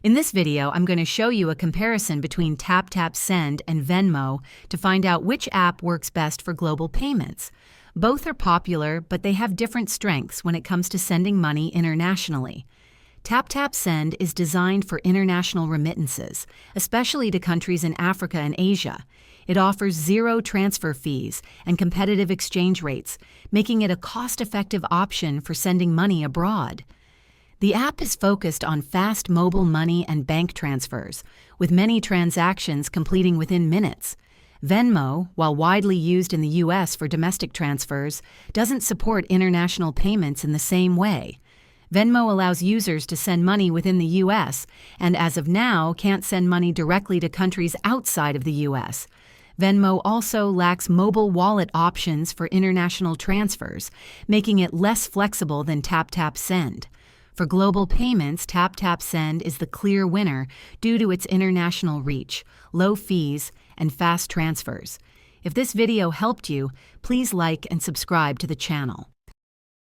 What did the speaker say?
In this video, I'm going to show you a comparison between TapTap Send and Venmo to find out which app works best for global payments. Both are popular, but they have different strengths when it comes to sending money internationally. TapTap Send is designed for international remittances, especially to countries in Africa and Asia. It offers zero transfer fees and competitive exchange rates, making it a cost-effective option for sending money abroad. The app is focused on fast mobile money and bank transfers, with many transactions completing within minutes. Venmo, while widely used in the U.S. for domestic transfers, doesn't support international payments in the same way. Venmo allows users to send money within the U.S. and, as of now, can't send money directly to countries outside of the U.S. Venmo also lacks mobile wallet options for international transfers, making it less flexible than TapTap Send. For global payments, TapTap Send is the clear winner due to its international reach, low fees, and fast transfers. If this video helped you, please like and subscribe to the channel.